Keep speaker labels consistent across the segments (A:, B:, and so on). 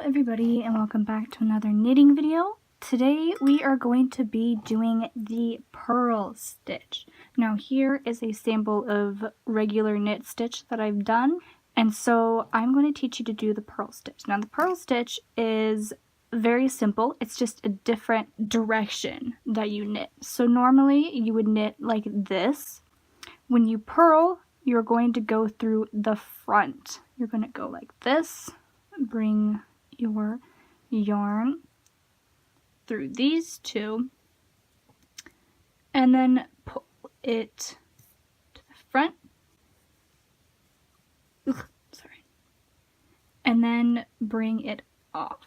A: everybody, and welcome back to another knitting video. Today we are going to be doing the purl stitch. Now here is a sample of regular knit stitch that I've done, and so I'm going to teach you to do the purl stitch. Now the purl stitch is very simple. It's just a different direction that you knit. So normally you would knit like this. When you purl, you're going to go through the front. You're going to go like this, bring your yarn through these two, and then pull it to the front. And then bring it off.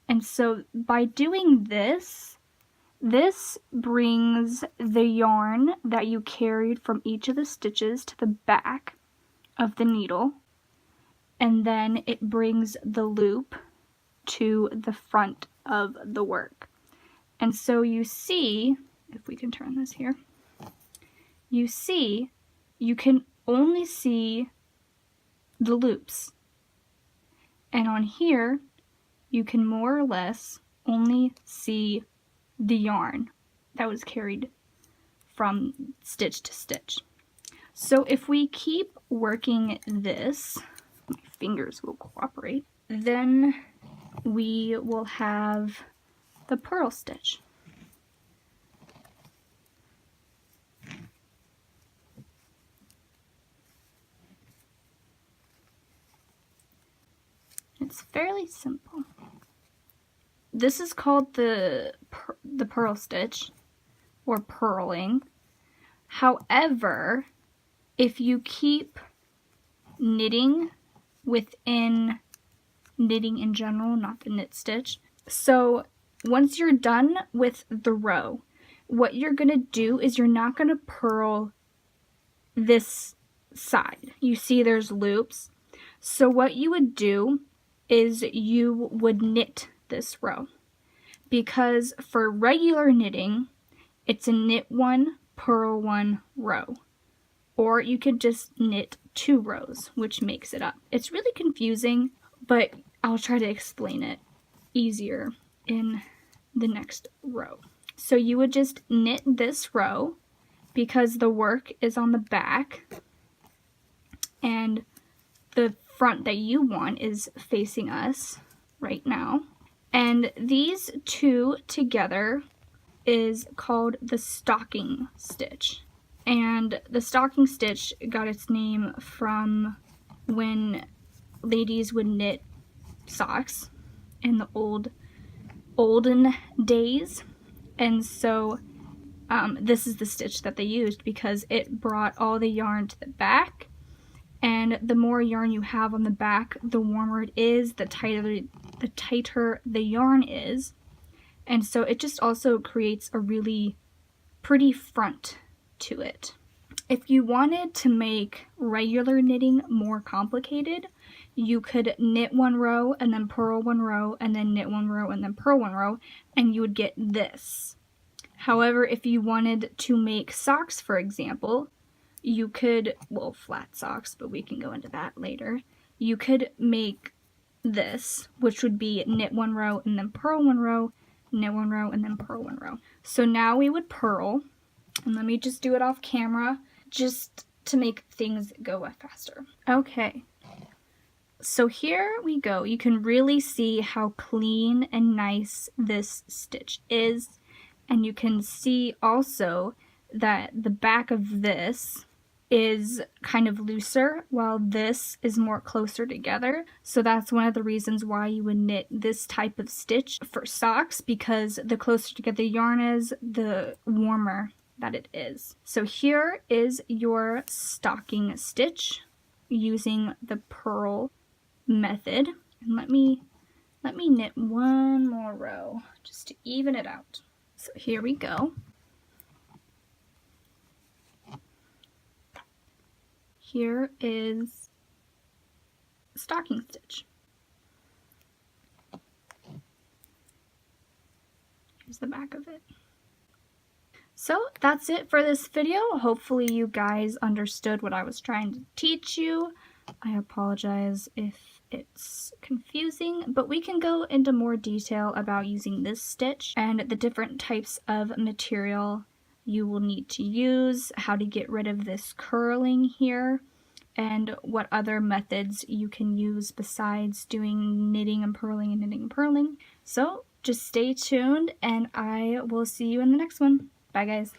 A: And so by doing this, this brings the yarn that you carried from each of the stitches to the back of the needle, and then it brings the loop to the front of the work. And so you see, if we can turn this here, you see you can only see the loops. And on here, you can more or less only see the yarn that was carried from stitch to stitch. So if we keep working this, my fingers will cooperate, then we will have the purl stitch. It's fairly simple. This is called the purl stitch, or purling. However, if you keep knitting within knitting in general, not the knit stitch. So once you're done with the row, what you're going to do is you're not going to purl this side. You see there's loops. So what you would do is you would knit this row, because for regular knitting, it's a knit one, purl one row. Or you could just knit 2 rows, which makes it up. It's really confusing, but I'll try to explain it easier in the next row. So you would just knit this row because the work is on the back and the front that you want is facing us right now. And these two together is called the stocking stitch. And the stocking stitch got its name from when ladies would knit socks in the olden days. And so this is the stitch that they used because it brought all the yarn to the back, and the more yarn you have on the back, the warmer it is, the tighter the yarn is. And so it just also creates a really pretty front to it. If you wanted to make regular knitting more complicated, you could knit 1 row and then purl 1 row and then knit 1 row and then purl 1 row, and you would get this. However, if you wanted to make socks, for example, you could, well, flat socks, but we can go into that later. You could make this, which would be knit 1 row and then purl 1 row, knit 1 row and then purl 1 row. So now we would purl, and let me just do it off camera just to make things go faster. Okay. So here we go. You can really see how clean and nice this stitch is. And you can see also that the back of this is kind of looser while this is more closer together. So that's one of the reasons why you would knit this type of stitch for socks, because the closer together the yarn is, the warmer that it is. So here is your stocking stitch using the purl method. And let me knit 1 more row just to even it out. So here we go. Here is stocking stitch. Here's the back of it. So that's it for this video. Hopefully you guys understood what I was trying to teach you. I apologize if it's confusing, but we can go into more detail about using this stitch and the different types of material you will need to use, how to get rid of this curling here, and what other methods you can use besides doing knitting and purling and knitting and purling. So just stay tuned and I will see you in the next one. Bye guys.